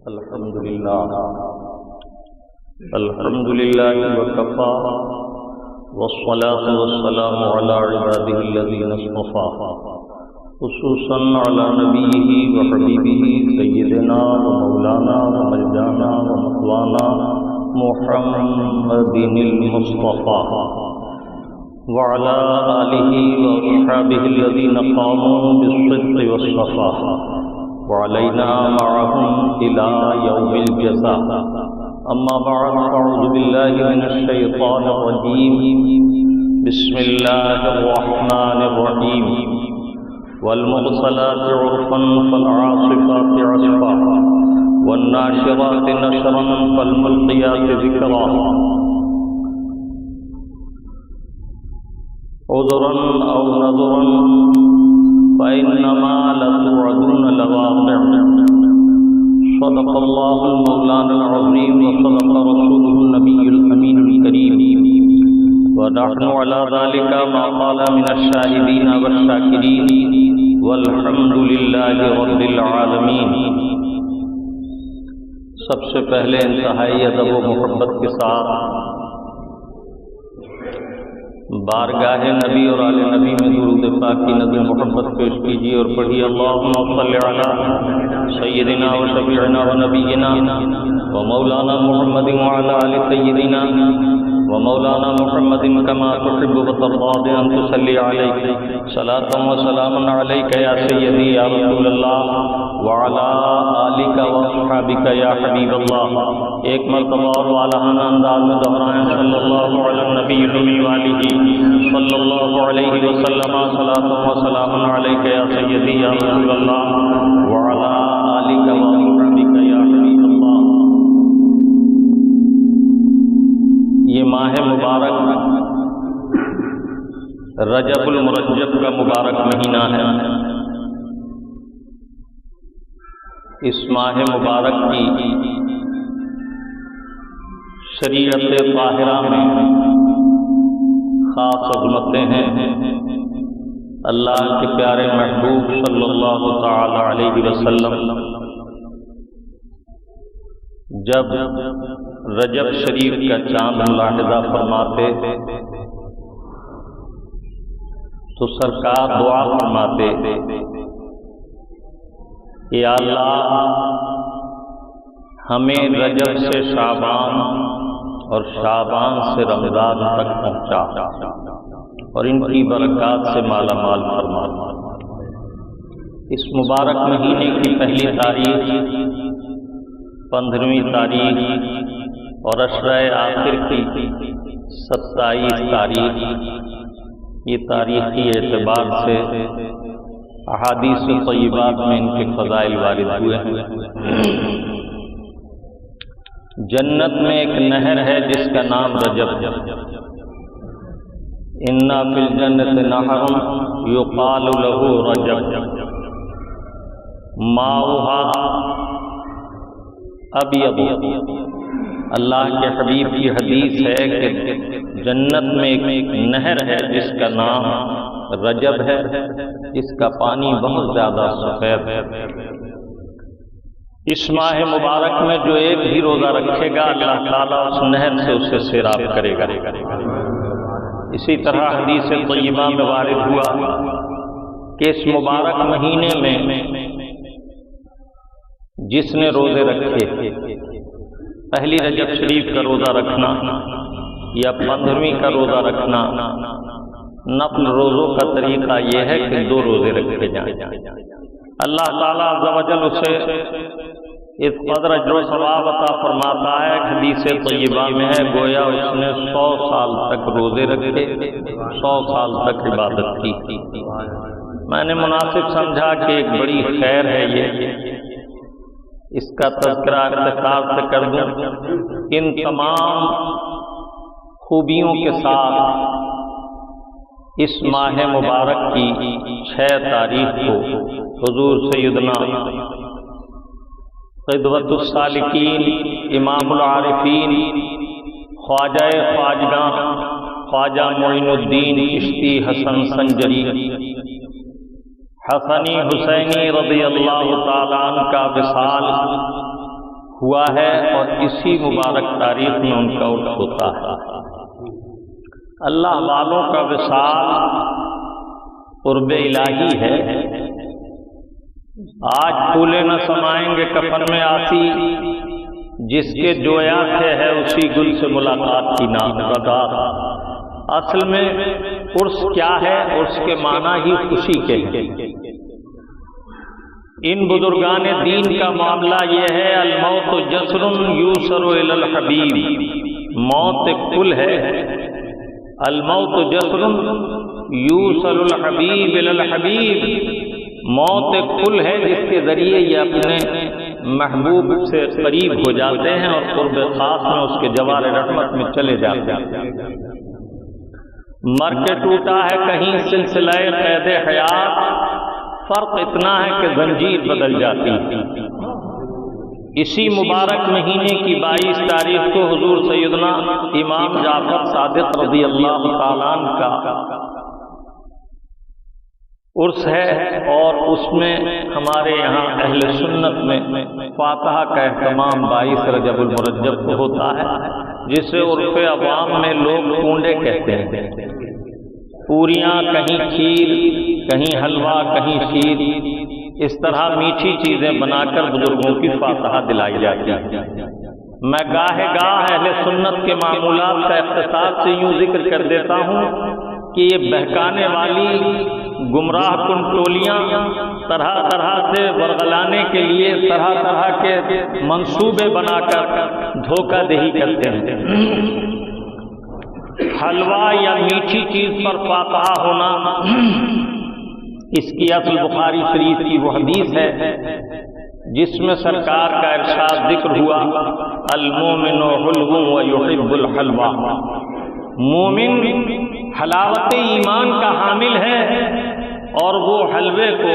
الحمد لله وكفى والصلاة والسلام على عباده الذين اصطفى خصوصا على نبيه وحبيبه سيدنا ومولانا وملجانا ومثوانا محمد المصطفى وعلى آله وأصحابه الذين قاموا بالصدق والصفاء وعلينا معهم إلى يوم الجزاء. أما بعد فأعوذ بالله من الشيطان الرجيم. بسم الله الرحمن الرحيم. والمرسلات عرفا فالعاصفات عصفا والناشرات نشرا فالملقيات ذكرا عذرا أو نذرا فإنما لتوعدون لواقع. صدق الله المولانا العظيم وصدق رسوله النبي الأمين الكريم ونحن على ذلك ما قال من الشاهدين والشاكرين والحمد لله رب العالمين. سب سے پہلے انتہائی ادب و محبت کے ساتھ بارگاہ نبی اور آل نبی میں درود پاک کی نظر محبت پیش کیجیے اور پڑھیے اللہم صلی علی سیدنا و شفیعنا و نبینا و مولانا محمد وعلی آل سیدنا و مولانا محمد کما تحب و ترضى ان تصلی علیہ صلاۃ و سلام علیک یا سیدی یا رسول اللہ وعلی آلک و اصحابک یا حبیب اللہ. ایک مرتبہ اور والہانہ انداز میں دہرائیں صلی اللہ علی النبی وآلہ صلی اللہ علیہ وسلم صلاۃ و سلام علیک یا سیدی یا رسول اللہ وعلی آلک و اصحابک یا حبیب اللہ. یہ ماہ مبارک رجب المرجب کا مبارک مہینہ ہے. اس ماہ مبارک کی شریعت طاہرہ میں خاص عظمتیں ہیں. اللہ کے پیارے محبوب صلی اللہ تعالی علیہ وسلم جب رجب شریف کا چاند ملاحظہ فرماتے تو سرکار دعا فرماتے یا اللہ ہمیں رجب سے شعبان اور شعبان سے رمضان تک پہنچا اور ان کی برکات سے مالا مال فرما. اس مبارک مہینے کی پہلی تاریخ 15ویں تاریخ اور عشرہ آخر کی 27 تاریخ یہ تاریخی اعتبار سے احادیث طیبات میں ان کے فضائل وارد ہوئے ہیں. جنت میں ایک نہر ہے جس کا نام رجب ہے. اِنَّ فِي الْجَنَّةِ نَهْرٌ يُقَالُ لَهُ رَجَبٌ مَاؤُهَا أَبْيَضُ. اللہ کے حبیب کی حدیث ہے کہ جنت میں ایک نہر ہے جس کا نام رجب ہے، جس کا پانی بہت زیادہ سفید ہے. اس ماہ مبارک میں جو ایک بھی روزہ رکھے گا اللہ تعالیٰ اس نہر سے اسے سیراب کرے گا. اسی طرح حدیث طیبہ میں وارد ہوا کہ اس مبارک مہینے میں جس نے روزے رکھے، پہلی رجب شریف کا روزہ رکھنا یا 15ویں کا روزہ رکھنا، نفل روزوں کا طریقہ یہ ہے کہ 2 روزے رکھے جائیں. اللہ تعالیٰ عز و جل اسے اس قدر اجر و ثواب عطا فرماتا ہے. حدیث طیبہ میں ہے گویا اس نے 100 سال تک روزے رکھے، 100 سال تک عبادت کی. میں نے مناسب سمجھا کہ ایک بڑی خیر ہے یہ، اس کا تذکرہ اختصار سے کر دوں. ان تمام خوبیوں کے ساتھ اس ماہ مبارک کی 6 تاریخ کو حضور سیدنا قدوۃ السالکین امام العارفین خواجہ خواجگاں خواجہ معین الدین چشتی حسن سنجری حسنی حسینی رضی اللہ تعالیٰ عنہ کا وصال ہوا ہے اور اسی مبارک تاریخ میں ان کا عرس ہوتا ہے۔ اللہ والوں کا وصال قرب الہی ہے۔ آج پھولے نہ سمائیں گے کفن میں آسی، جس کے جویا سے ہے اسی گل سے ملاقات کی نامزدار۔ اصل میں عرس کیا ہے؟ عرس کے معنی ہی خوشی کے ہیں۔ ان بزرگان دین کا معاملہ یہ ہے، الموت جسر یوسر الی الحبیب، موت ایک پل ہے، الموت جسر یوسر الحبیب الی الحبیب، موت ایک پل ہے جس کے ذریعے یہ اپنے محبوب سے قریب ہو جاتے ہیں اور قرب خاص میں اس کے جوار رحمت میں چلے جاتے ہیں۔ مر کے ٹوٹا ہے کہیں سلسلہ قید حیات، فرق اتنا ہے کہ زنجیر بدل جاتی ہے۔ اسی مبارک مہینے کی 22 تاریخ کو حضور سیدنا امام جعفر صادق رضی اللہ تعالیٰ عنہ کا عرس ہے، اور اس میں ہمارے یہاں اہل سنت میں فاتحہ کا اہتمام 22 رجب المرجب کو ہوتا ہے، جسے عرف عوام میں لوگ پونڈے کہتے ہیں۔ پوریاں، کہیں کھیر، کہیں حلوہ، کہیں شیر، اس طرح میٹھی چیزیں بنا کر بزرگوں کی فاتحہ دلائی جاتی ہے۔ میں گاہے گاہ اہل سنت کے معمولات کا اختصار سے یوں ذکر کر دیتا ہوں کہ یہ بہکانے والی گمراہ کن ٹولیاں طرح طرح سے ورغلانے کے لیے طرح طرح کے منصوبے بنا کر دھوکہ دہی کرتے ہیں۔ حلوہ یا میٹھی چیز پر فاتحہ ہونا، اس کی اصل بخاری شریف کی وہ حدیث ہے جس میں سرکار کا ارشاد ذکر ہوا، المومن حلو ویحب الحلوہ، مومن حلاوت ایمان کا حامل ہے اور وہ حلوے کو،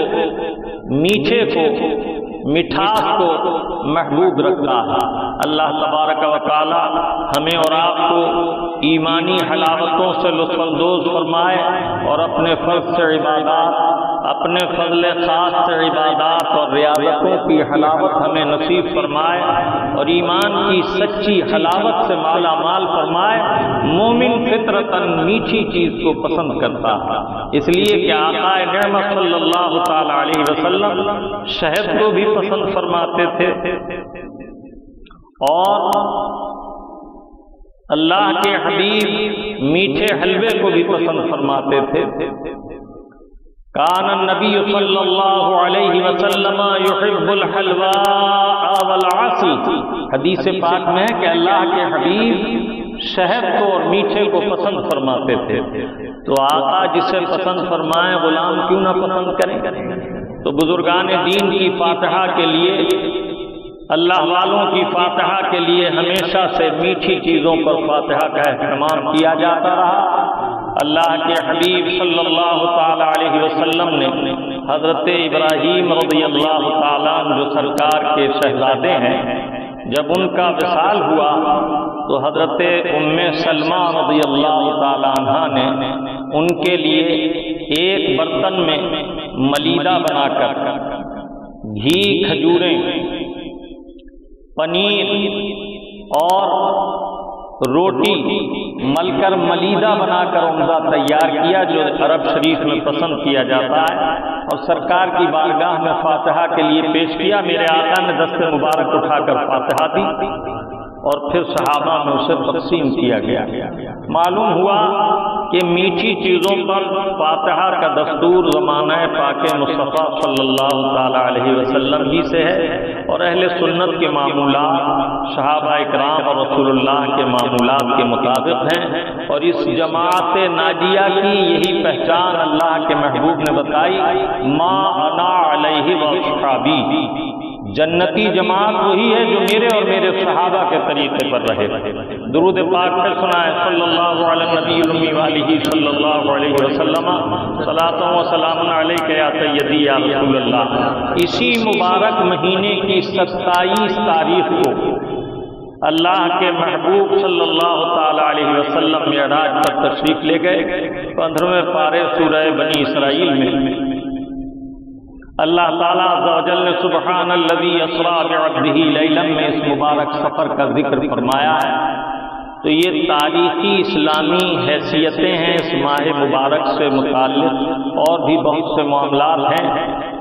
میٹھے کو، مٹھاس کو محبوب رکھتا ہے۔ اللہ تبارک و تعالی ہمیں اور آپ کو ایمانی حلاوتوں سے لطف اندوز فرمائے اور اپنے فضل سے عبادات، اپنے فضل خاص سے عبادات اور ریاضتوں کی حلاوت ہمیں نصیب فرمائے اور ایمان کی سچی حلاوت سے مالا مال فرمائے۔ مومن فطرتاً میٹھی چیز کو پسند کرتا ہے، اس لیے کہ آقا نعمت صلی اللہ تعالی علیہ وسلم شہد کو بھی پسند فرماتے تھے اور اللہ کے حبیب میٹھے حلوے کو بھی پسند فرماتے تھے۔ کان النبی صلی اللہ علیہ وسلم یحب الحلواء والعسل، حدیث پاک میں ہے کہ اللہ کے حبیب شہد کو اور میٹھے کو پسند فرماتے تھے۔ تو آقا جسے پسند فرمائیں غلام کیوں نہ پسند کریں؟ تو بزرگان دین کی فاتحہ کے لیے، اللہ والوں کی فاتحہ کے لیے ہمیشہ سے میٹھی چیزوں پر فاتحہ کا اہتمام کیا جاتا رہا۔ اللہ کے حبیب صلی اللہ تعالی علیہ وسلم نے حضرت ابراہیم رضی اللہ تعالیٰ عنہ جو سرکار کے شہزادے ہیں، جب ان کا وصال ہوا تو حضرت ام سلمہ رضی اللہ تعالیٰ عنہ نے ان کے لیے ایک برتن میں ملیدہ بنا کر گھی، کھجوریں، پنیر اور روٹی مل کر ملیدہ بنا کر عمدہ تیار کیا، جو عرب شریف میں پسند کیا جاتا ہے، اور سرکار کی بارگاہ میں فاتحہ کے لیے پیش کیا۔ میرے آقا نے دست مبارک اٹھا کر فاتحہ دی اور پھر صحابہ میں اسے تقسیم کیا گیا۔ معلوم ہوا کہ میٹھی چیزوں پر فاتحہ کا دستور زمانہ پاک مصطفیٰ صلی اللہ تعالی علیہ وسلم ہی سے ہے، اور اہل سنت کے معمولات صحابہ اکرام اور رسول اللہ کے معمولات کے مطابق ہیں، اور اس جماعت ناجیہ کی یہی پہچان اللہ کے محبوب نے بتائی، ما انا علیہ واصحابی، جنتی جماعت وہی ہے جو میرے اور میرے صحابہ کے طریقے پر رہے۔ درود پاک پھر سنائیں، صلی اللہ علیہ نبی الامی والہ صلی اللہ علیہ وسلم، صلاۃ و سلام علیک یا سیدی یا رسول اللہ۔ اسی مبارک مہینے کی 27 تاریخ کو اللہ کے محبوب صلی اللہ تعالی علیہ وسلم معراج پر تشریف لے گئے۔ 15ویں پارے سورہ بنی اسرائیل میں اللہ تعالیٰ عز و جل نے سبحان الذی اسری بعبدہ لیلا میں اس مبارک سفر کا ذکر فرمایا ہے، تو یہ تاریخی اسلامی حیثیتیں ہیں اس ماہ مبارک سے متعلق، اور بھی بہت سے معاملات ہیں۔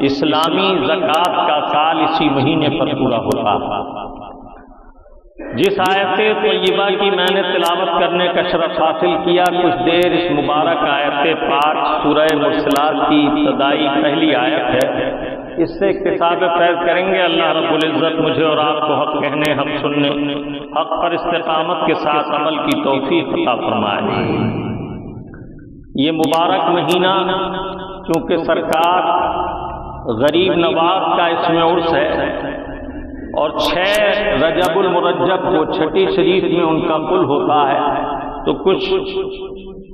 اسلامی زکوٰۃ کا سال اسی مہینے پر پورا ہوتا ہے۔ جس آیت طیبہ کی میں نے تلاوت کرنے کا شرف حاصل کیا، کچھ دیر اس مبارک آیت 5 سورہ مرسلات کی ابتدائی پہلی آیت ہے، اس سے اکتساب فیض کریں گے۔ اللہ رب العزت مجھے اور آپ کو حق کہنے، حق سننے، حق پر استقامت کے ساتھ عمل کی توفیق عطا فرمائے۔ یہ مبارک مہینہ کیونکہ سرکار غریب نواز کا اس میں عرس ہے، اور 6 رجب المرجب کو چھٹی شریف میں ان کا کل ہوتا ہے، تو کچھ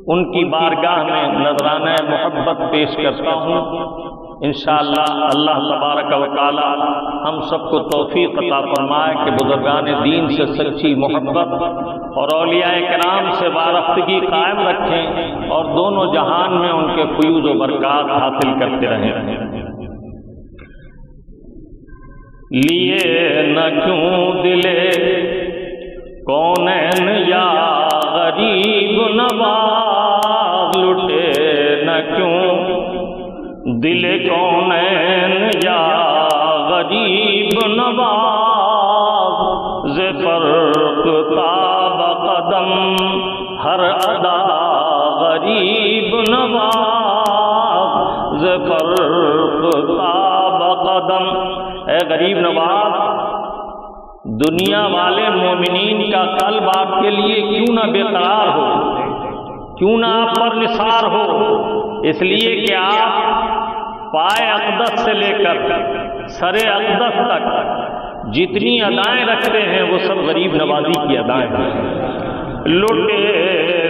ان کی بارگاہ میں نذرانہ محبت پیش کرتا ہوں۔ انشاءاللہ اللہ تبارک و تعالی ہم سب کو توفیق عطا فرمائے کہ بزرگان دین سے سچی محبت اور اولیاء کرام سے وابستگی قائم رکھیں، اور دونوں جہان میں ان کے فیوز و برکات حاصل کرتے رہیں۔ لیے نہ کیوں دلے کونین یا غریب نواز، لٹے نہ کیوں دل کونین یا غریب نواز، ز فرق تاب قدم ہر ادا غریب نواز، ز فرق تاب قدم۔ اے غریب نواز، دنیا والے مومنین کا قلب آپ کے لیے کیوں نہ بے قرار ہو، کیوں نہ آپ پر نثار ہو، اس لیے کہ آپ پائے اقدس سے لے کر سر اقدس تک جتنی ادائیں رکھتے ہیں وہ سب غریب نوازی کی ادائیں ہیں۔ لٹے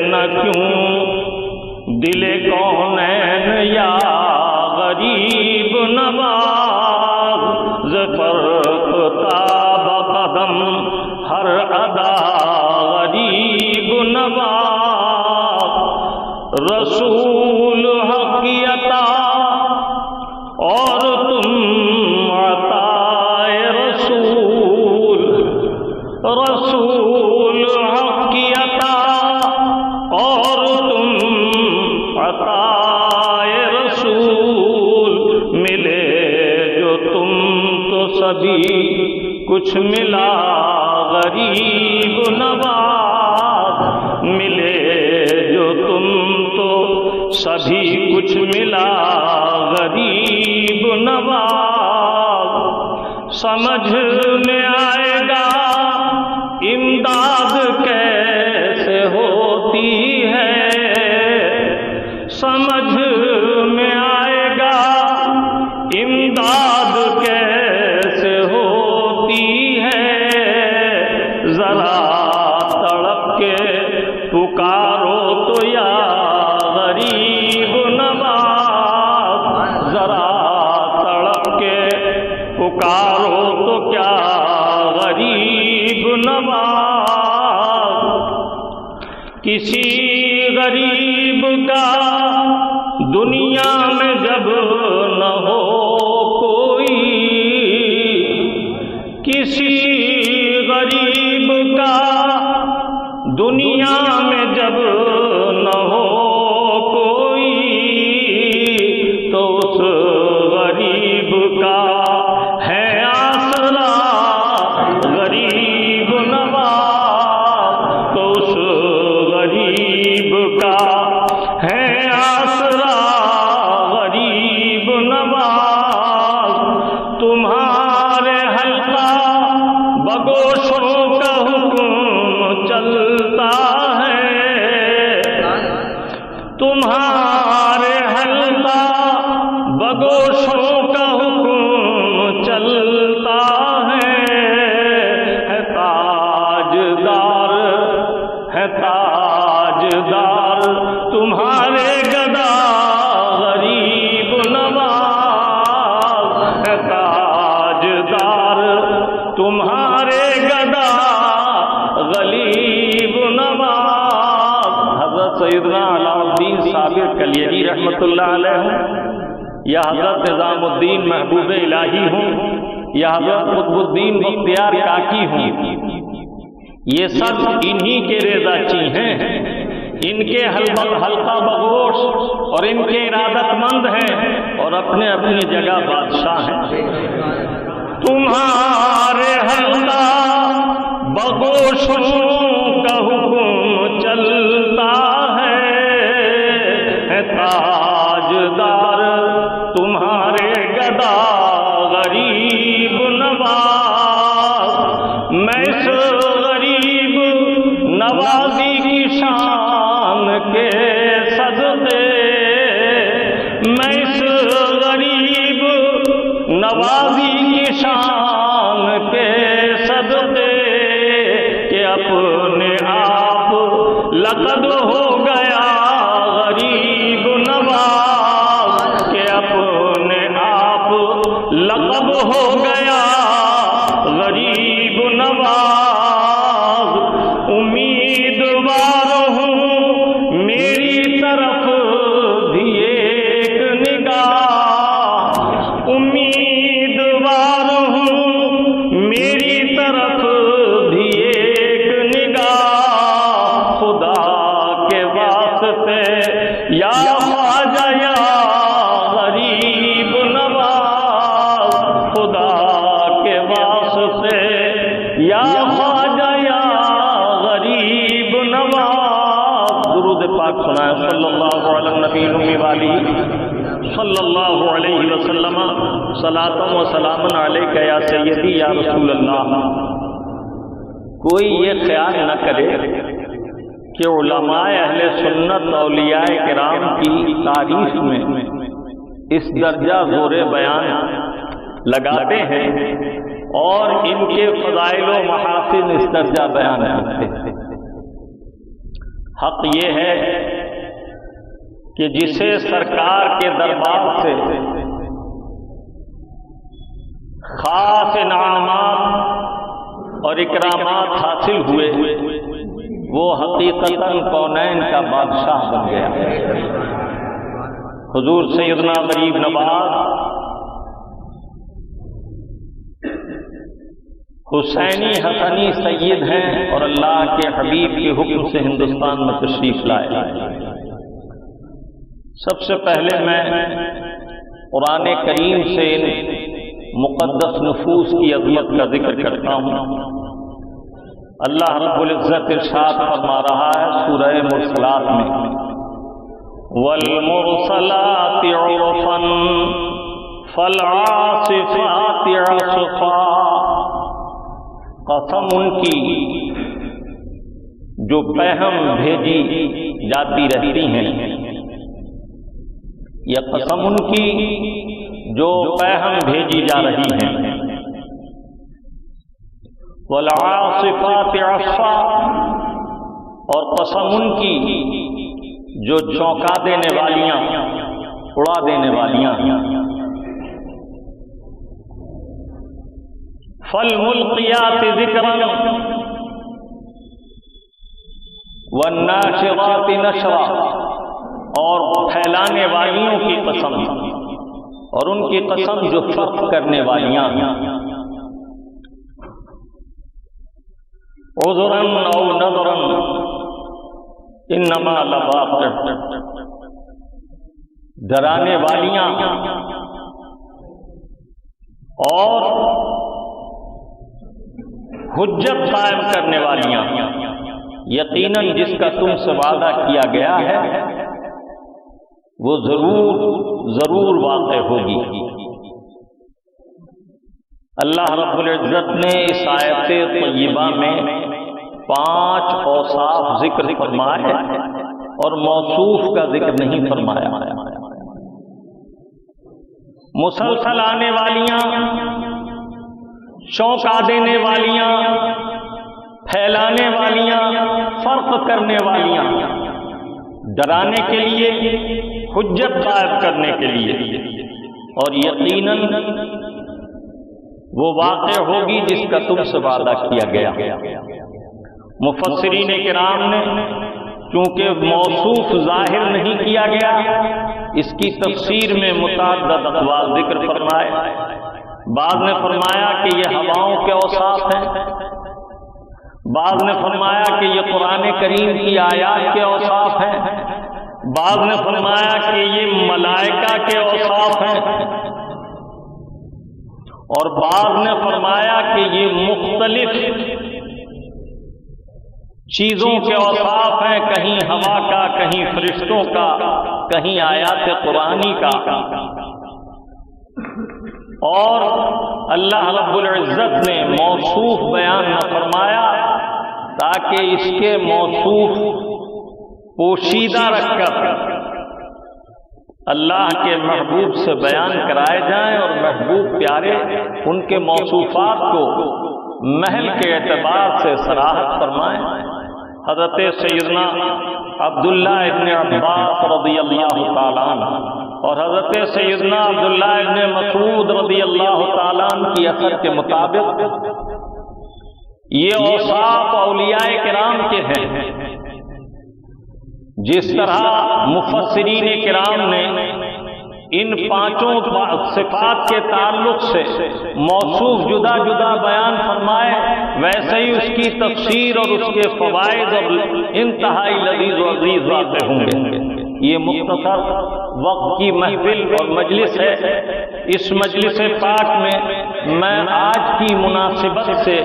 نہ کیوں دل کونین یا غریب نواز، ز فرق تاب قدم ہر ادا غریب نواز، رسول حق عطا اور تم عطائے رسول، رسول حق عطا اور تم عطائے رسول، ملے جو تم تو سبھی کچھ ملا غریب نواز، ملے جو تم تو سبھی کچھ ملا غریب نواز۔ سمجھ میں آئے گا امداد کیسے ہوتی ہے، سمجھ میں آئے گا امداد کیسے ہوتی ہے، ذرا تڑپ کے پکارو تو یا غریب نواز، ذرا تڑپ کے پکارو تو کیا غریب نواز۔ کسی غریب کا دنیا میں جب نہ ہو کوئی، کسی غریب کا دنیا میں جب نہ ہو کوئی، تو اس غریب کا ہے آسرا غریب نواز، تو اس غریب کا ہے آسرا غریب نواز۔ تمہارے حلقہ بگوشوں کا حکم چلتا ہے، تمہارے حلقہ بگوشوں کا حکم چلتا ہے، تاجدار ہے تاجدار تمہارے گدا غریب نواز، ہے تاجدار تمہارے گدا غریب نواز۔ حضرت سیدنا علاء الدین صابر کلیجی رحمۃ اللہ علیہ یا حضرت نظام الدین محبوب الہی ہوں یا حضرت قطب الدین بختیار کاکی ہوں، یہ سب انہی کے ریزہ چی ہیں، ان کے حلقہ بغوش اور ان کے ارادت مند ہیں اور اپنے اپنی جگہ بادشاہ ہیں۔ تمہارے حلقہ بغوشوں کا حکم چلتا ہے، تاجدار تمہارے گدا غریب نواز، میں اس غریب نوازی کی شان کے صدقے، میں اس غریب نوازی کی شان کے صدقے کہ اپنے آپ لقب ہو گیا غریب نواز، کہ اپنے آپ لقب ہو گیا غریب نواز۔ امیدوار ہوں میری طرف بھی ایک نگاہ، امیدوار ہوں میری طرف بھی ایک نگاہ، خدا کے واسطے یا خواجہ یا غریب نواز، خدا کے واسطے یا خواجہ یا غریب نواز۔ درود پاک سنائیں صلی اللہ علیہ نبی الامی والی صلی اللہ علیہ وسلم، صلاۃ و سلام علیک یا سیدی یا رسول اللہ۔ کوئی یہ خیال نہ کرے کہ علماء اہل سنت اولیاء کرام کی تعریف میں اس درجہ زور بیان لگاتے ہیں اور ان کے فضائل و محاسن اس درجہ بیان کرتے ہیں۔ حق یہ ہے کہ جسے سرکار کے دربار سے خاص انعامات اور اکرامات حاصل ہوئے، وہ حقیقتاً کونین کا بادشاہ بن گیا۔ حضور سیدنا غریب نواز حسینی حسنی سید ہیں اور اللہ کے حبیب کے حکم سے ہندوستان میں تشریف لائے۔ سب سے پہلے میں قرآن کریم سے ان مقدس نفوس کی عظمت کا ذکر کرتا ہوں۔ اللہ رب العزت ارشاد فرما رہا ہے سورہ مرسلات میں، وَالْمُرْسَلَاتِ عُرْفًا فَالْعَاصِفَاتِ عَصْفًا، قسم ان کی جو پیغام بھیجی جاتی رہتی ہیں، یا قسم ان کی جو پیغام بھیجی جا رہی ہیں، والعاصفات عصفا، اور قسم ان کی جو چونکا دینے والیاں، اڑا دینے والیاں، فالملقیات ذکرا والناشرات نشرا، اور پھیلانے والیوں کی قسم اور ان کی قسم جو فرق کرنے والیاں، عذرا او نذرا انما لواقع، ڈرانے والیاں اور حجت قائم کرنے والیاں، یقیناً جس کا تم سے وعدہ کیا گیا ہے وہ ضرور واقع ہوگی۔ اللہ رب العزت نے اس آیت طیبہ میں 5 اوصاف ذکر فرمائے اور موصوف کا ذکر نہیں فرمایا۔ مسلسل آنے والیاں، چونکا دینے والیاں، پھیلانے والیاں، فرق کرنے والیاں، ڈرانے کے لیے، حجت قائم کرنے کے لیے، اور یقیناً وہ واقع ہوگی جس کا تم سے وعدہ کیا گیا۔ مفسرین کرام نے چونکہ موصوف ظاہر نہیں کیا گیا اس کی تفسیر میں متعدد اقوال ذکر فرمائے۔ بعض نے فرمایا کہ یہ ہواؤں کے اوصاف ہیں، بعض نے فرمایا کہ یہ قرآن کریم کی آیات کے اوصاف ہیں، بعض نے فرمایا کہ یہ ملائکہ کے اوصاف ہیں، اور بعض نے فرمایا کہ یہ مختلف چیزوں کے اوصاف ہیں، کہیں ہوا کا، کہیں فرشتوں کا، کہیں آیات قرآنی کا۔ اور اللہ رب العزت نے موصوف بیان نہ فرمایا تاکہ اس کے موصوف پوشیدہ رکھ کر اللہ کے محبوب سے بیان کرائے جائیں، اور محبوب پیارے ان کے موصوفات کو محل کے اعتبار سے صراحت فرمائیں۔ حضرت سیدنا عبداللہ ابن عباس رضی اللہ تعالیٰ عنہ اور حضرت سیدنا عبداللہ ابن مسعود رضی اللہ تعالیٰ عنہ کی اثر کے مطابق یہ اوصاف اولیاء کرام کے ہیں۔ جس طرح مفسرین کرام نے ان پانچوں صفات کے تعلق سے موصوف جدا جدا بیان فرمائے، ویسے ہی اس کی تفسیر اور اس کے فوائد اور انتہائی لذیذ و عزیز واضح ہوں گے۔ یہ مختصر وقت کی محفل اور مجلس ہے۔ اس مجلس پاک میں آج کی مناسبت سے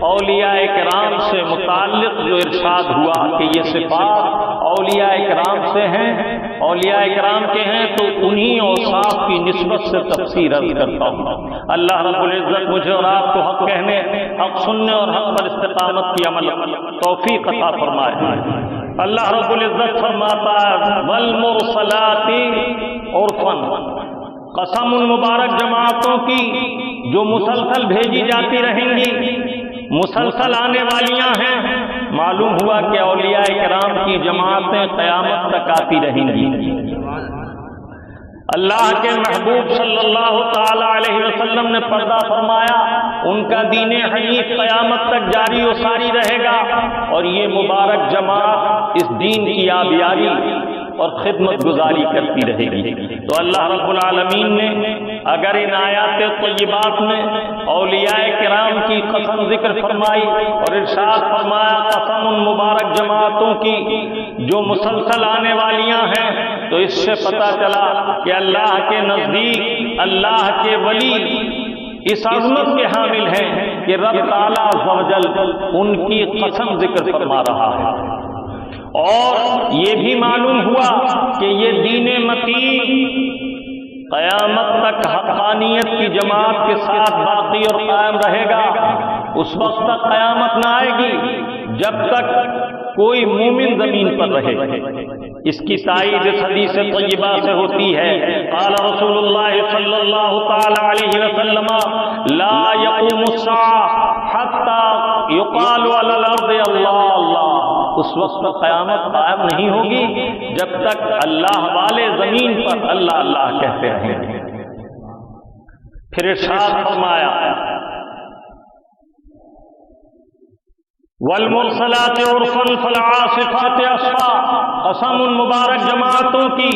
اولیاء کرام سے متعلق جو ارشاد ہوا کہ یہ صفات اولیاء کرام سے ہیں، اولیاء کرام کے ہیں، تو انہی اوصاف کی نسبت سے تفسیر عرض کرتا ہوں۔ اللہ رب العزت مجھے اور آپ کو حق کہنے، حق سننے اور حق پر استقامت کی عمل توفیق عطا فرمائے۔ اللہ رب العزت فرماتا ہے والمرسلات عرفا، قسم ان مبارک جماعتوں کی جو مسلسل بھیجی جاتی رہیں گی، مسلسل آنے والیاں ہیں۔ معلوم ہوا کہ اولیاء کرام کی جماعتیں قیامت تک آتی رہیں گی۔ اللہ کے محبوب صلی اللہ تعالی علیہ وسلم نے پردہ فرمایا، ان کا دین حنیف قیامت تک جاری و ساری رہے گا، اور یہ مبارک جماعت اس دین کی آبیاری اور خدمت گزاری کرتی رہے گی۔ تو اللہ رب العالمین نے اگر ان آیات طیبات میں اولیاء کرام کی قسم ذکر فرمائی اور ارشاد فرمایا قسم ان مبارک جماعتوں کی جو مسلسل آنے والیاں ہیں، تو اس سے پتہ چلا کہ اللہ کے نزدیک اللہ کے ولی اس عظمت کے حامل ہیں کہ رب تعالیٰ عز و جل ان کی قسم ذکر فرما رہا ہے۔ اور یہ بھی معلوم ہوا کہ یہ دین متین قیامت تک حقانیت کی جماعت کے ساتھ باقی اور قائم رہے گا۔ اس وقت تک قیامت نہ آئے گی جب تک کوئی مومن زمین پر رہے۔ اس کی تائید اس حدیث طیبہ سے ہوتی ہے، قال رسول اللہ صلی اللہ تعالی علیہ وسلم لا يقوم الساعة حتى يقال على الارض اللہ اللہ۔ اس وقت تک قیامت قائم نہیں ہوگی جب تک اللہ والے زمین پر اللہ اللہ کہتے رہیں گے۔ پھر ارشاد فرمایا والمرسلات عرفا فالعاصفات عصفا، قسم ان مبارک جماعتوں کی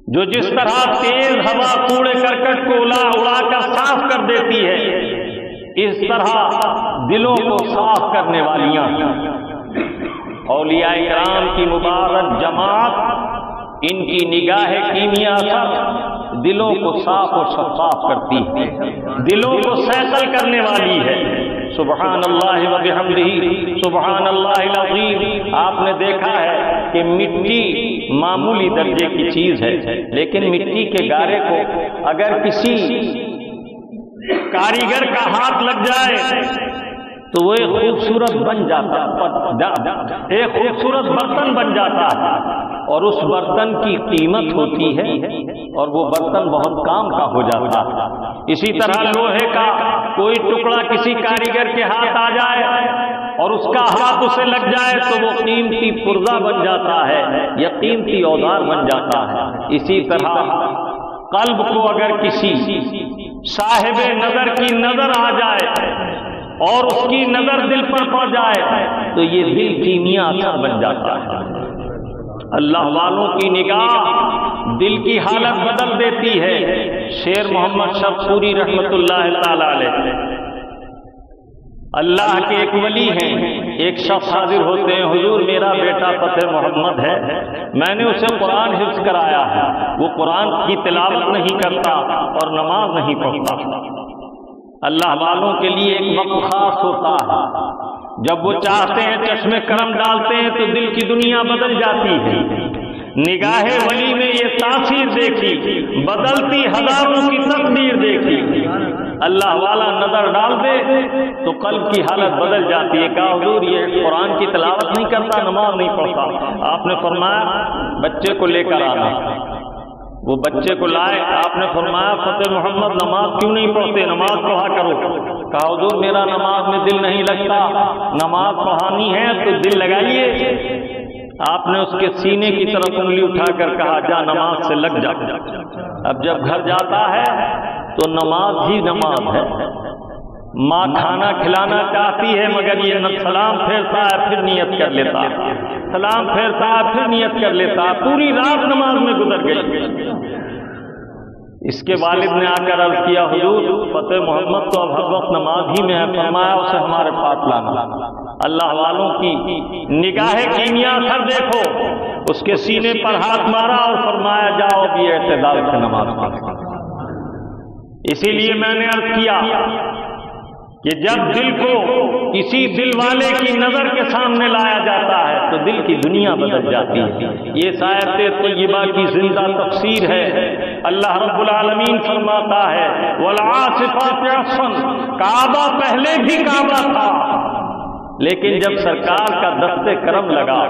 جو جس طرح تیز ہوا کوڑے کرکٹ کو اڑا کر صاف کر دیتی ہے، اس طرح دلوں کو صاف کرنے والیاں اولیاء کرام کی مبارک جماعت، ان کی نگاہ کیمیا اثر دلوں کو صاف اور شفاف کرتی ہے، دلوں کو سیطل کرنے والی ہے۔ سبحان اللہ و بحمدہ سبحان اللہ العظیم۔ آپ نے دیکھا ہے کہ مٹی معمولی درجے کی چیز ہے، لیکن مٹی کے گارے کو اگر کسی کاریگر کا ہاتھ لگ جائے تو وہ ایک خوبصورت بن جاتا ہے، ایک خوبصورت برتن بن جاتا ہے، اور اس برتن کی قیمت ہوتی ہے اور وہ برتن بہت کام کا ہو جاتا ہے۔ اسی طرح لوہے کا کوئی ٹکڑا کسی کاریگر کے ہاتھ آ جائے اور اس کا ہاتھ اسے لگ جائے تو وہ قیمتی پرزہ بن جاتا ہے یا قیمتی اوزار بن جاتا ہے۔ اسی طرح قلب کو اگر کسی صاحب نظر کی نظر آ جائے اور اس کی نظر دل پر پڑ جائے تو یہ دل کیمیا اثر بن جاتا ہے۔ اللہ والوں کی نگاہ دل کی حالت بدل دیتی ہے۔ شیر محمد شفقوری رحمۃ اللہ تعالی علیہ، اللہ کے ایک ولی ہیں، ایک شخص حاضر ہوتے ہیں، حضور میرا بیٹا فتح محمد ہے، میں نے اسے قرآن حفظ کرایا ہے، وہ قرآن کی تلاوت نہیں کرتا اور نماز نہیں پڑھتا۔ اللہ والوں کے لیے ایک وقت خاص ہوتا ہے، جب وہ چاہتے ہیں چشمے کرم ڈالتے ہیں تو دل کی دنیا بدل جاتی ہے۔ نگاہ ولی میں یہ تاثیر دیکھی، بدلتی ہزاروں کی تقدیر دیکھی۔ اللہ والا نظر ڈال دے تو قلب کی حالت بدل جاتی ہے۔ کہا حضور یہ قرآن کی تلاوت نہیں کرتا، نماز نہیں پڑھتا۔ آپ نے فرمایا بچے کو لے کر آنا۔ وہ بچے کو لائے، آپ نے فرمایا فتح محمد نماز کیوں نہیں پڑھتے، نماز پڑھا کرو۔ کہا حضور میرا نماز میں دل نہیں لگتا، نماز پڑھانی ہے تو دل لگائیے۔ آپ نے اس کے سینے کی طرف انگلی اٹھا کر کہا جا نماز سے لگ جا۔ اب جب گھر جاتا ہے تو نماز ہی نماز ہے۔ ماں کھانا کھلانا چاہتی ہے مگر یہ سلام پھیرتا ہے پھر نیت کر لیتا ہے، سلام پھیرتا ہے پھر نیت کر لیتا ہے، پوری رات نماز میں گزر گئی۔ اس کے والد نے آ کر عرض کیا حضور فتح محمد تو اب ہر وقت نماز ہی میں ہے، فرمایا اسے ہمارے پاس لانا۔ اللہ والوں کی نگاہ کیمیا اثر دیکھو، اس کے سینے پر ہاتھ مارا اور فرمایا جاؤ اب یہ اعتدال سے نماز پڑھو۔ اسی لیے میں نے عرض کیا کہ جب دل کو کسی دل والے کی نظر کے سامنے لایا جاتا ہے تو دل کی دنیا بدل جاتی ہے۔ یہ آیت طیبہ کی زندہ تفسیر ہے۔ اللہ رب العالمین فرماتا ہے والعاصفات عصفا، کعبہ پہلے بھی کعبہ تھا لیکن جب سرکار کا دست کرم لگا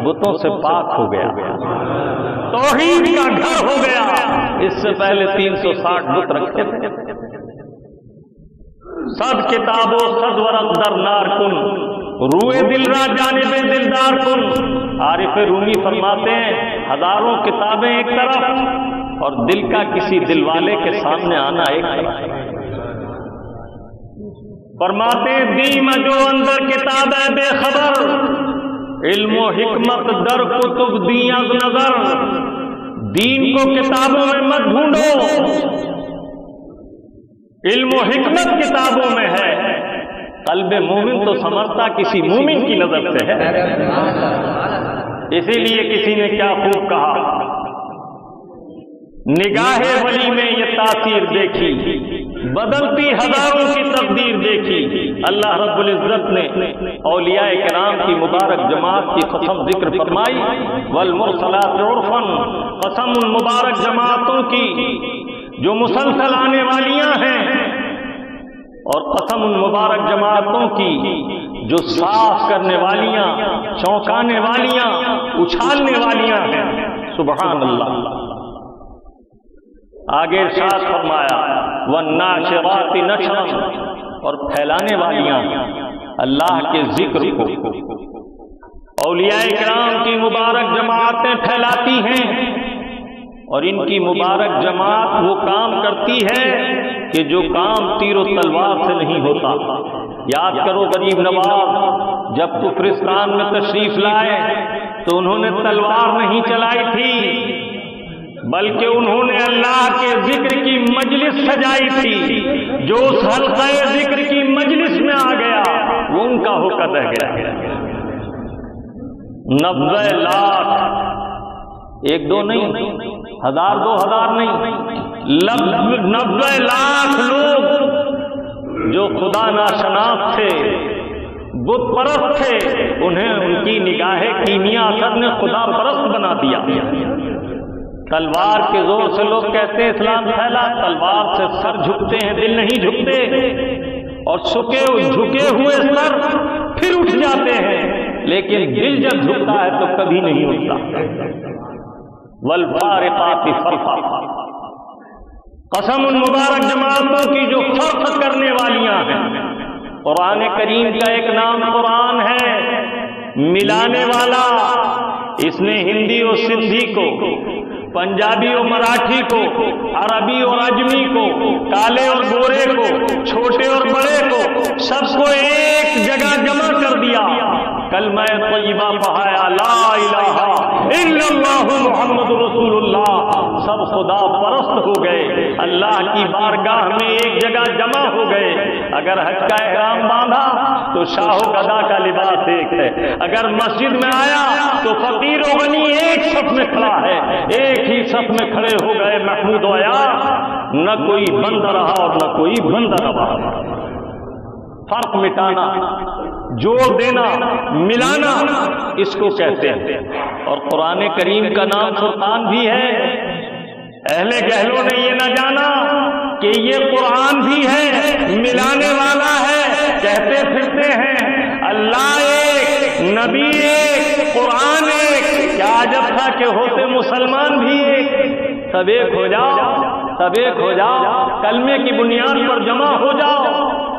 بتوں سے پاک ہو گیا، توحید کا گھر ہو گیا۔ اس سے پہلے 360 بت رکھے تھے۔ صد کتابوں صد ورق در نار کن، روئے دل را جانب دلدار کن۔ عارف رومی فرماتے ہیں ہزاروں کتابیں ایک طرف اور دل کا کسی دل والے کے سامنے آنا ایک طرف۔ فرماتے دیم جو اندر کتاب ہے بے خبر، علم و حکمت در کتب دی از نظر۔ دین کو کتابوں میں مت ڈھونڈو، علم و حکمت کتابوں میں ہے۔ قلب مومن تو سمجھتا کسی مومن کی نظر سے ہے۔ اسی لیے کسی نے کیا خوب کہا، نگاہ ولی میں یہ تاثیر دیکھی، بدلتی ہزاروں کی تقدیر دیکھی۔ اللہ رب العزت نے اولیاء کرام کی مبارک جماعت کی قسم ذکر فرمائی، والمرسلات عرفا، قسم ان مبارک جماعتوں کی جو مسلسل آنے والیاں ہیں، اور قسم ان مبارک جماعتوں کی جو صاف کرنے والیاں، چونکانے والیاں، اچھالنے والیاں ہیں۔ سبحان اللہ۔ آگے ارشاد فرمایا والناشرات نشرا، اور پھیلانے والیاں اللہ کے ذکر کو۔ اولیاء کرام کی مبارک جماعتیں پھیلاتی ہیں، اور ان کی مبارک جماعت وہ کام کرتی ہے کہ جو کام تیر و تلوار سے نہیں ہوتا۔ یاد کرو غریب نواز جب کفرستان میں تشریف لائے تو انہوں نے تلوار نہیں چلائی تھی، بلکہ انہوں نے اللہ کے ذکر کی مجلس سجائی تھی۔ جو اس حلقہ ذکر کی مجلس میں آ گیا وہ ان کا ہو کر رہ گیا۔ 90 لاکھ، ایک دو نہیں، 1000 2000 نہیں، 90 لاکھ لوگ جو خدا ناشناس تھے، بت پرست تھے، انہیں ان کی نگاہ کیمیا اثر نے خدا پرست بنا دیا۔ تلوار کے زور سے لوگ کہتے ہیں اسلام پھیلا، تلوار سے سر جھکتے ہیں دل نہیں جھکتے، اور جھکے ہوئے سر پھر اٹھ جاتے ہیں، لیکن دل جب جھکتا ہے تو کبھی نہیں اٹھتا۔ والفارقات فرقا، قسم ان مبارک جماعتوں کی جو فرق کرنے والیاں ہیں۔ قرآن کریم کا ایک نام قرآن ہے، ملانے والا۔ اس نے ہندی اور سندھی کو، پنجابی اور مراٹھی کو، عربی اور اجمی کو، کالے اور گورے کو، چھوٹے اور بڑے کو، سب کو ایک جگہ جمع کر دیا۔ کلمہ طیبہ پڑھایا، لا الہ الا خدا پرست ہو گئے، اللہ کی بارگاہ میں ایک جگہ جمع ہو گئے۔ اگر حج کا احرام باندھا تو شاہ و گدا کا لباس ایک ہے، اگر مسجد میں آیا تو فقیر و غنی ایک صف میں کھڑا ہے، ایک ہی صف میں کھڑے ہو گئے محمود و عیاض، نہ کوئی بند رہا اور نہ کوئی بند رہا۔ فرق مٹانا، جوڑ دینا، ملانا، اس کو کہتے ہیں۔ اور قرآن کریم کا نام فرقان بھی ہے۔ اہل گہلوں نے یہ نہ جانا کہ یہ قرآن بھی ہے، ملانے والا ہے، کہتے پھرتے ہیں اللہ ایک، نبی ایک، قرآن ایک، کیا عجب تھا کہ ہوتے مسلمان بھی ایک۔ سب ایک ہو جاؤ، سب ایک ہو جاؤ، کلمے کی بنیاد پر جمع ہو جاؤ،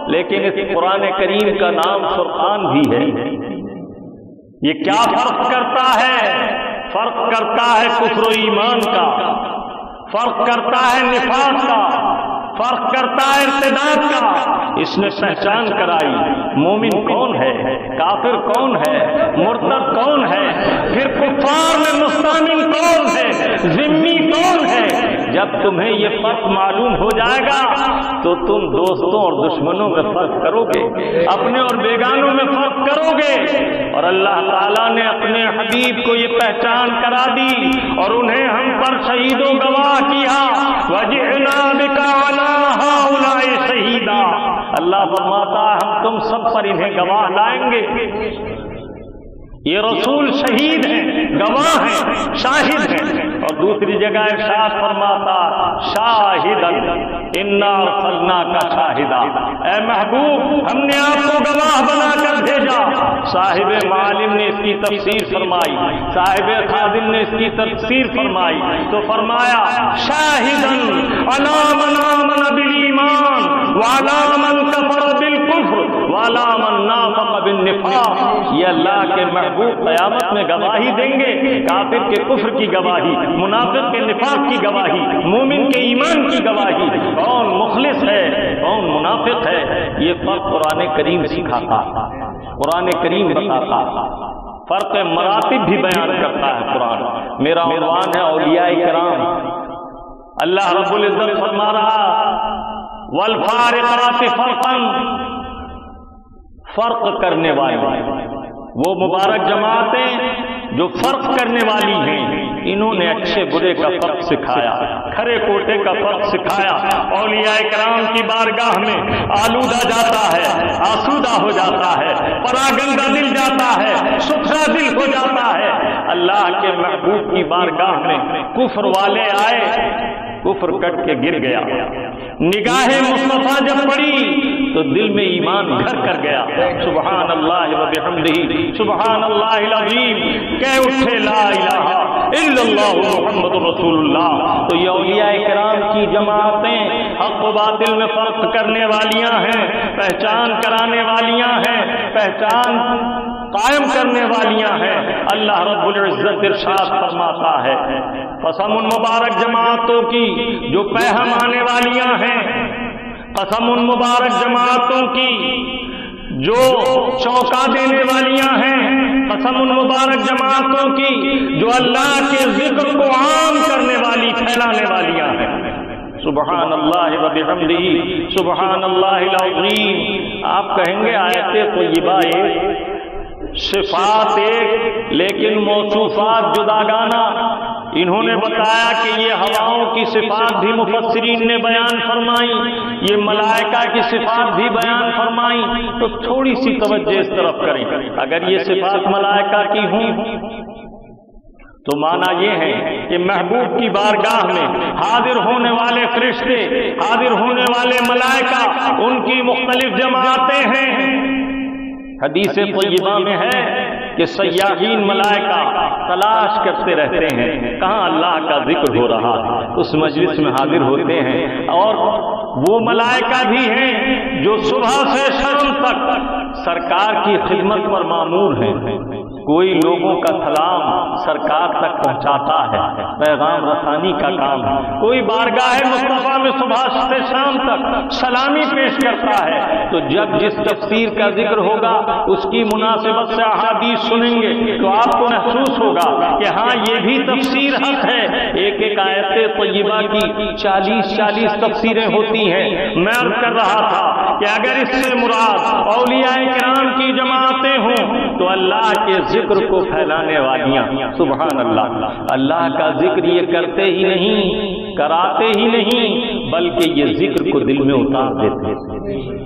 لیکن اس قرآن کریم کا نام فرقان بھی ہے۔ یہ کیا فرق کرتا ہے؟ فرق کرتا ہے کفر و ایمان کا، فرق کرتا ہے نفاق کا، فرق کرتا ہے ارتداد کا۔ اس نے پہچان کرائی مومن کون ہے، کافر کون ہے، مرتد کون ہے، پھر کفار میں مستعمل کون ہے، ذمہ کون ہے۔ جب تمہیں یہ فرق معلوم ہو جائے گا تو تم دوستوں اور دشمنوں میں فرق کرو گے، اپنے اور بیگانوں میں فرق کرو گے۔ اور اللہ تعالیٰ نے اپنے حبیب کو یہ پہچان کرا دی اور انہیں ہم پر شہید و گواہ کیا۔ وَجِئْنَا بِكَ عَلَىٰ هَٰؤُلَاءِ شَهِيدًا، اللہ فرماتا ہے ہم تم سب پر انہیں گواہ لائیں گے۔ یہ رسول شہید ہیں، گواہ ہیں، شاہد ہیں۔ اور دوسری جگہ ارشاد فرماتا شاہدا انا ارسلناک شاہدا، اے محبوب ہم نے آپ کو گواہ بنا کر بھیجا۔ صاحب معالم نے اس کی تفسیر فرمائی، صاحب خازن نے اس کی تفسیر فرمائی تو فرمایا شاہدا علی من آمن بالایمان وعلی من کفر بالکفر وعلی من نافق بالنفاق۔ یہ اللہ کے محبوب قیامت میں گواہی دیں گے، کافر کے کفر کی گواہی، منافق کے نفاق کی گواہی، مومن کے ایمان کی گواہی، کون مخلص ہے کون منافق ہے، یہ فرق قرآن کریم سکھاتا، قرآن کریم بتاتا، فرق مراتب بھی بیان کرتا ہے قرآن۔ میرا عنوان ہے اولیاء کرام۔ اللہ رب العزت فرما رہا والفارقات فرقا، فرق کرنے والے، وہ مبارک جماعتیں جو فرق کرنے والی ہیں، انہوں نے اچھے برے کا فرق سکھایا، کھرے کوٹے کا فرق سکھایا۔ اولیاء کرام کی بارگاہ میں آلودہ جاتا ہے، آسودہ ہو جاتا ہے، پراگندہ دل جاتا ہے، ستھرا دل ہو جاتا ہے۔ اللہ کے محبوب کی بارگاہ میں کفر والے آئے، کفر کٹ کے گر گیا، نگاہ مصطفیٰ جب پڑی تو دل میں ایمان گھر کر گیا۔ سبحان اللہ و بحمدہ سبحان اللہ العظیم، کہہ اٹھے لا الہ الا اللہ محمد رسول اللہ۔ تو یہ اولیاء کرام کی جماعتیں حق و باطل میں فرق کرنے والیاں ہیں، پہچان کرانے والیاں ہیں، پہچان قائم کرنے والیاں ہیں۔ اللہ رب العزت ارشاد فرماتا ہے قسم ان مبارک جماعتوں کی جو پہم آنے والیاں ہیں، قسم ان مبارک جماعتوں کی جو چونکا دینے والیاں ہیں، قسم ان مبارک جماعتوں کی جو اللہ کے ذکر کو عام کرنے والی، پھیلانے والیاں ہیں۔ سبحان اللہ و بحمدہ سبحان اللہ العظیم۔ آپ کہیں گے آیت طیبہ ایک، صفات ایک، لیکن موصوفات جداگانہ۔ انہوں نے بتایا کہ یہ ہواؤں کی صفات بھی مفسرین نے بیان فرمائی، یہ ملائکہ کی صفات بھی بیان فرمائی۔ تو تھوڑی سی توجہ اس طرف کریں، اگر یہ صفات ملائکہ کی ہوں تو معنی یہ ہے کہ محبوب کی بارگاہ میں حاضر ہونے والے فرشتے، حاضر ہونے والے ملائکہ، ان کی مختلف جماعتیں ہیں۔ حدیث طیبہ میں ہے کہ سیاحین ملائکہ تلاش کرتے رہتے ہیں کہاں اللہ کا ذکر ہو رہا ہے، اس مجلس میں حاضر ہوتے ہیں۔ اور وہ ملائکہ بھی ہیں جو صبح سے شام تک سرکار کی خدمت پر مامور ہیں۔ کوئی لوگوں کا سلام سرکار تک پہنچاتا ہے، پیغام رسانی کا کام ہے، کوئی بارگاہ مصطفیٰ میں صبح سے شام تک سلامی پیش کرتا ہے، تو جب جس تفسیر کا ذکر ہوگا اس کی مناسبت سے احادیث سنیں گے تو آپ کو محسوس ہوگا کہ ہاں یہ بھی تفسیر حق ہے۔ ایک ایک آیت طیبہ کی 40 تفسیریں ہوتی ہیں۔ میں عرض کر رہا تھا کہ اگر اس سے مراد اولیاء کرام کی جماعتیں ہوں تو اللہ کے ذکر کو پھیلانے والیاں، سبحان اللہ، اللہ کا ذکر یہ کرتے ہی نہیں، کراتے ہی نہیں، بلکہ یہ ذکر کو دل میں اتار دیتے ہیں۔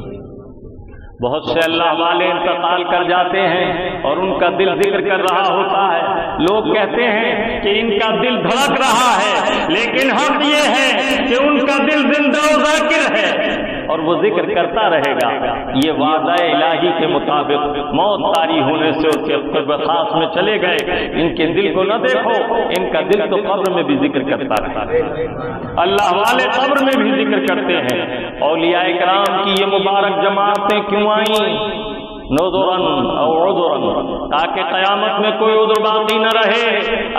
بہت سے اللہ والے انتقال کر جاتے ہیں اور ان کا دل ذکر کر رہا ہوتا ہے، لوگ کہتے ہیں کہ ان کا دل دھڑک رہا ہے، لیکن حق یہ ہے کہ ان کا دل زندہ و ذاکر ہے اور وہ ذکر کرتا رہے گا۔ یہ وعدہ الہی کے مطابق موت طاری ہونے سے اس کے قرب خاص میں چلے گئے، ان کے دل کو نہ دیکھو، ان کا دل تو قبر میں بھی ذکر کرتا رہے۔ اللہ والے قبر میں بھی ذکر کرتے ہیں۔ اولیاء کرام کی یہ مبارک جماعتیں کیوں آئیں؟ نذرن او عذرن، تاکہ قیامت میں کوئی عذر باقی نہ رہے،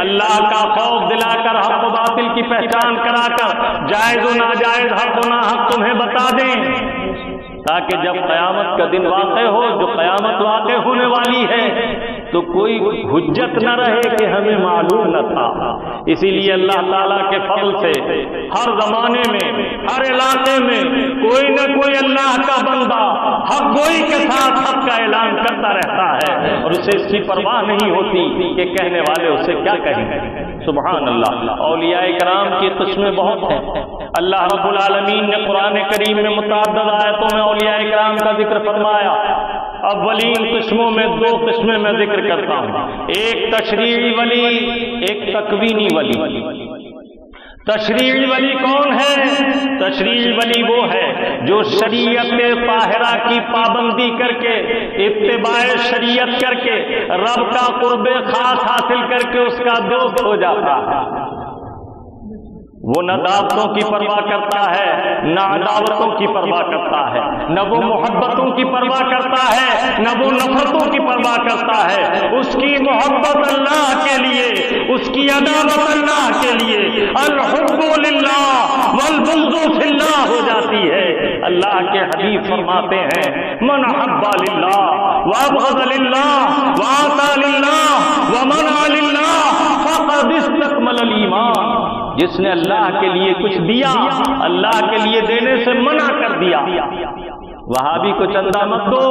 اللہ کا خوف دلا کر حق و باطل کی پہچان کرا کر جائز و ناجائز، حق و ناحق تمہیں بتا دیں، تاکہ جب قیامت کا دن واقع ہو، جو قیامت واقع ہونے والی ہے، تو کوئی حجت نہ رہے کہ ہمیں معلوم نہ تھا۔ اسی لیے اللہ تعالیٰ کے فضل سے ہر زمانے میں، ہر علاقے میں کوئی نہ کوئی اللہ کا بندہ حق گوئی کے ساتھ حق کا اعلان کرتا رہتا ہے، اور اسے اس کی پرواہ نہیں ہوتی کہ کہنے والے اسے کیا کہیں گے۔ سبحان اللہ۔ اولیاء کرام کی قسمیں بہت ہیں۔ اللہ رب العالمین نے قرآن کریم میں متعدد آیتوں میں اولیاء کرام کا ذکر فرمایا۔ اولین قسموں میں 2 قسمیں میں ذکر کرتا ہوں، ایک تشریعی ولی، ایک تکوینی ولی۔ تشریعی ولی کون ہے؟ تشریعی ولی وہ ہے جو شریعت طاہرہ کی پابندی کر کے، اتباع شریعت کر کے، رب کا قرب خاص حاصل کر کے اس کا دوست ہو جاتا ہے۔ وہ نہ دعوتوں کی پرواہ کرتا ہے، نہ عداوتوں کی پرواہ کرتا ہے، نہ وہ محبتوں کی پرواہ کرتا ہے، نہ وہ نفرتوں کی پرواہ کرتا ہے۔ اس کی محبت اللہ کے لیے، اس کی عداوت اللہ کے لیے، الحب للہ والبغض فی اللہ ہو جاتی ہے۔ اللہ کے حبیب فرماتے ہیں، من حب للہ وابغض للہ واعطى للہ ومنع للہ فقد استکمل الایمان۔ جس نے اللہ کے لیے کچھ دیا، اللہ کے لیے دینے سے منع کر دیا، وہابی کو چندہ مت دو،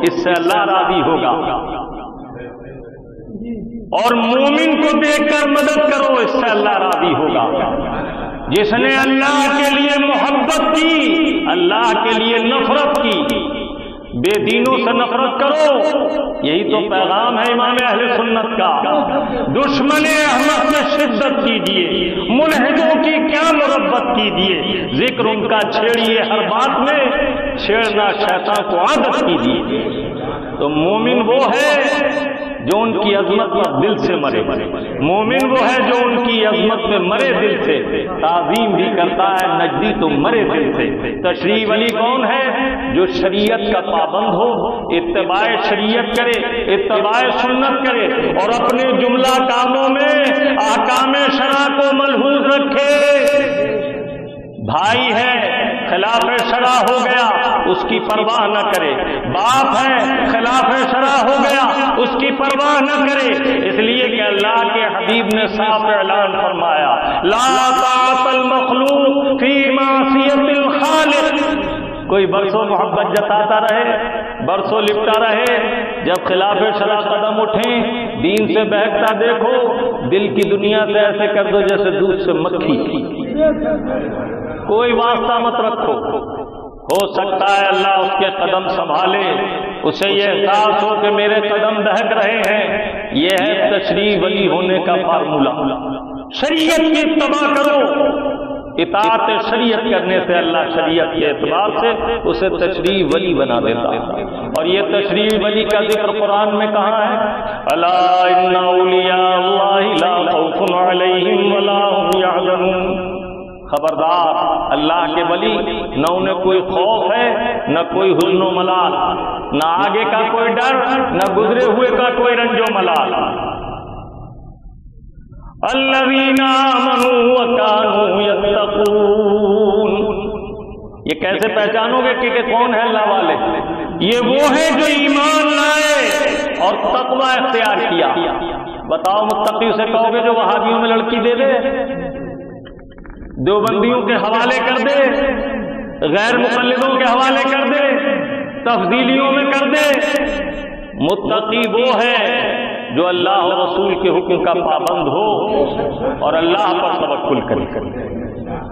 اس سے اللہ راضی ہوگا، اور مومن کو دیکھ کر مدد کرو، اس سے اللہ راضی ہوگا۔ جس نے اللہ کے لیے محبت کی، اللہ کے لیے نفرت کی، بے دینوں سے نفرت کرو، یہی تو پیغام ہے امام اہل سنت کا۔ دشمن احمد میں شدت کیجیے، ملحدوں کی کیا مربت کیجیے، ذکر ان کا چھیڑیے، ہر بات میں چھیڑنا شیطان کو عادت کیجیے۔ تو مومن وہ ہے جو ان کی عظمت پر دل سے مرے، مومن وہ ہے جو ان کی عظمت میں مرے دل سے، تعظیم بھی کرتا ہے نجدی تو مرے دل سے۔ تشریعی ولی کون ہے؟ جو شریعت کا پابند ہو، اتباع شریعت کرے، اتباع سنت کرے، اور اپنے جملہ کاموں میں احکام شرع کو ملحوظ رکھے۔ بھائی ہے، خلاف شرع ہو گیا، اس کی پرواہ نہ کرے، باپ ہے، خلاف شرع ہو گیا، اس کی پرواہ نہ کرے، اس لیے کہ اللہ کے حبیب نے صاف اعلان فرمایا، لا طاعت المخلوق فی معصیت الخالق۔ کوئی برسوں محبت جتاتا رہے، برسوں لپٹا رہے، جب خلاف شرع قدم اٹھیں، دین سے بہکتا دیکھو، دل کی دنیا سے ایسے کر دو جیسے دودھ سے مکھی، کوئی واسطہ مت رکھو۔ ہو سکتا ہے اللہ اس کے قدم سنبھالے، اسے یہ احساس ہو کہ میرے قدم دہک رہے ہیں۔ یہ ہے تشریعی ولی ہونے کا فارمولہ۔ شریعت کی اتباع کرو، اطاعت شریعت کرنے سے اللہ شریعت کے اعتبار سے اسے تشریعی ولی بنا دیتا ہے۔ اور یہ تشریعی ولی کا ذکر قرآن میں کہاں ہے؟ الا ان اولیاء اللہ لا خوف علیہم ولا هم یحزنون۔ خبردار، اللہ کے ولی نہ انہیں کوئی خوف ہے نہ کوئی حزن و ملال، نہ آگے کا کوئی ڈر نہ گزرے ہوئے کا کوئی رنج و ملال۔ الذین آمنوا وکانوا یتقون، یہ کیسے پہچانو گے کہ کون ہے اللہ والے؟ یہ وہ ہیں جو ایمان لائے اور تقوی اختیار کیا۔ بتاؤ متقی سے کہو گے جو وہابیوں میں لڑکی دے دے، دیوبندیوں کے حوالے کر دے، غیر مقلدوں کے حوالے کر دے، تفضیلیوں میں کر دے؟ متقی وہ ہے جو اللہ اور رسول کے حکم کا پابند ہو اور اللہ پر توکل کرے۔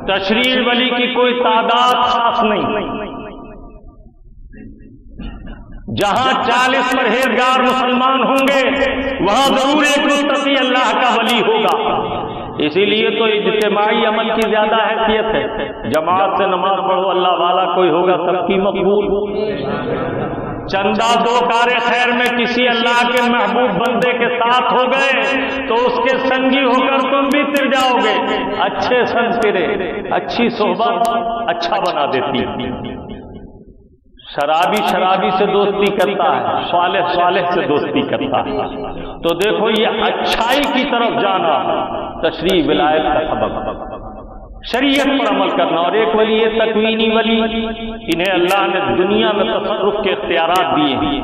تشریع ولی کی کوئی تعداد خاص نہیں، جہاں 40 پرہیزگار مسلمان ہوں گے وہاں ضرور ایک متقی اللہ کا ولی ہوگا۔ اسی لیے تو اجتماعی عمل کی زیادہ حیثیت ہے۔ جماعت سے نماز پڑھو، اللہ والا کوئی ہوگا سب کی مقبول۔ چندہ دو کار خیر میں کسی اللہ کے محبوب بندے کے ساتھ ہو گئے تو اس کے سنگی ہو کر تم بھی تر جاؤ گے۔ اچھے سنگ ترے، اچھی صحبت اچھا بنا دیتی۔ شرابی شرابی سے دوستی کرتا ہے، صالح صالح سے دوستی کرتا ہے۔ تو دیکھو یہ اچھائی کی طرف جانا تشریع ولایت کا سبب، شریعت پر عمل کرنا۔ اور ایک ولی ہے تکوینی ولی، انہیں اللہ نے دنیا میں تصرف کے اختیارات دیے ہیں،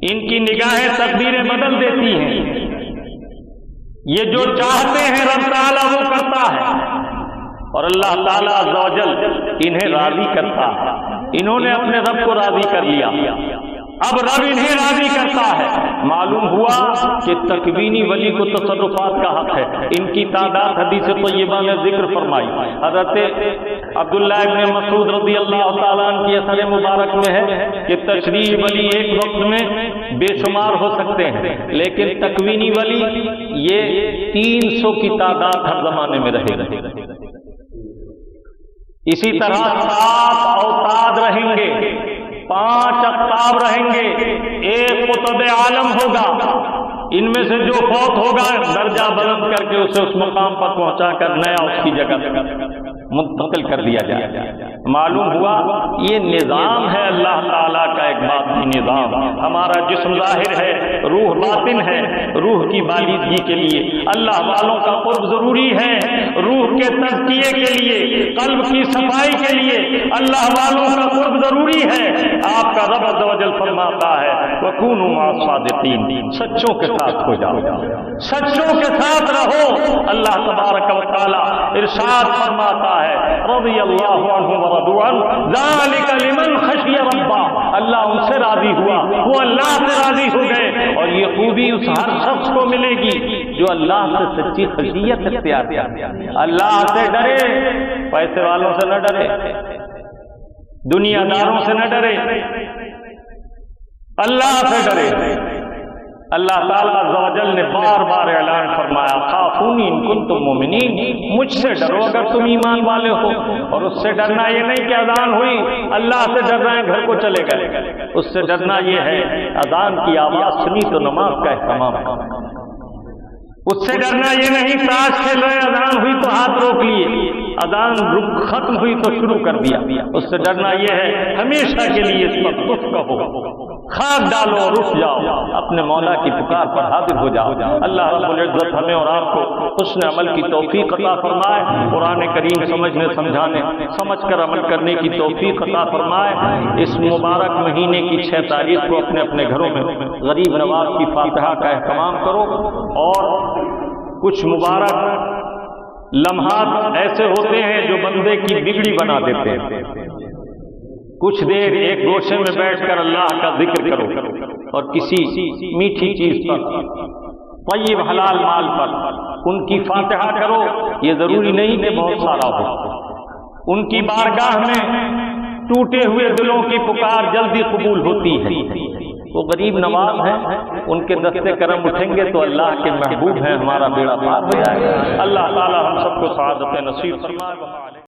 ان کی نگاہیں تقدیریں بدل دیتی ہیں، یہ جو چاہتے ہیں رب تعالیٰ وہ کرتا ہے، اور اللہ تعالیٰ عز و جل انہیں راضی کرتا ہے۔ انہوں نے اپنے رب کو راضی کر لیا، اب رب انہیں راضی کرتا ہے۔ معلوم ہوا کہ تکوینی ولی کو تصرفات کا حق ہے۔ ان کی تعداد حدیث طیبہ نے ذکر فرمائی۔ حضرت عبداللہ ابن مسعود رضی اللہ تعالیٰ عنہ کی اثر مبارک میں ہے کہ تشریع ولی ایک وقت میں بے شمار ہو سکتے ہیں، لیکن تکوینی ولی یہ 300 کی تعداد ہر زمانے میں رہے گا۔ اسی طرح 7 اوتاد رہیں گے، 5 اقطاب رہیں گے، ایک قطب عالم ہوگا۔ ان میں سے جو فوت ہوگا درجہ بلند کر کے اسے اس مقام پر پہنچا کر نیا اس کی جگہ منتقل کر دیا جائے۔ معلوم ہوا یہ نظام ہے اللہ تعالیٰ کا ایک باطنی نظام۔ ہمارا جسم ظاہر ہے، روح باطن ہے۔ روح کی بالیدگی کے لیے اللہ والوں کا قرب ضروری ہے، روح کے تزکیے کے لیے، قلب کی صفائی کے لیے اللہ والوں کا قرب ضروری ہے۔ آپ کا رب عز و جل فرماتا ہے وَكُونُوا مَعَ الصَّادِقِينَ، سچوں کے ساتھ ہو جاؤ، سچوں کے ساتھ رہو۔ اللہ تبارک و تعالی ارشاد فرماتا ہے رضی اللہ عنہ ورضوا عنہ ذالک لمن خشی ربہ، اللہ ان سے راضی ہوا، وہ اللہ سے راضی ہو گئے۔ اور یہ خوبی اس ہر شخص کو ملے گی جو اللہ سے سچی خشیت اختیار کرے، اللہ سے ڈرے، پیسے والوں سے نہ ڈرے، دنیا داروں سے نہ ڈرے، اللہ سے ڈرے۔ اللہ تعالیٰ عز و جل نے بار بار اعلان فرمایا خافونی ان کنتم مومنین، مجھ سے ڈرو اگر تم ایمان والے ہو۔ اور اس سے ڈرنا یہ نہیں کہ اذان ہوئی اللہ سے ڈر رہے ہیں گھر کو چلے گئے، اس سے ڈرنا یہ ہے اذان کی آواز سنی تو نماز کا اہتمام ہے۔ اس سے ڈرنا یہ نہیں تاش کھیل رہے اذان ہوئی تو ہاتھ روک لیے، اذان ختم ہوئی تو شروع کر دیا۔ اس سے ڈرنا یہ ہے ہمیشہ کے لیے اس پر کف کہو، خاک ڈالو اور اٹھ جاؤ، اپنے مولا کی پکار پر حاضر ہو جاؤ۔ اللہ رب العزت ہمیں اور آپ کو حسن عمل کی توفیق عطا فرمائے، قرآن کریم سمجھنے سمجھانے سمجھ کر عمل کرنے کی توفیق عطا فرمائے۔ اس مبارک مہینے کی 6 تاریخ کو اپنے اپنے گھروں میں غریب نواز کی فاتحہ کا اہتمام کرو، اور کچھ مبارک لمحات ایسے ہوتے ہیں جو بندے کی بگڑی بنا دیتے ہیں۔ کچھ دیر ایک گوشے میں بیٹھ کر اللہ کا ذکر کرو اور کسی میٹھی چیز پر، طیب حلال مال پر ان کی فاتحہ کرو۔ یہ ضروری نہیں کہ بہت سارا ہو، ان کی بارگاہ میں ٹوٹے ہوئے دلوں کی پکار جلدی قبول ہوتی ہے۔ وہ غریب نواز ہیں، ان کے دستے کرم اٹھیں گے تو اللہ کے محبوب ہیں، ہمارا بیڑا پار ہو جائے گا۔ اللہ تعالی ہم سب کو سعادت نصیب فرمائے۔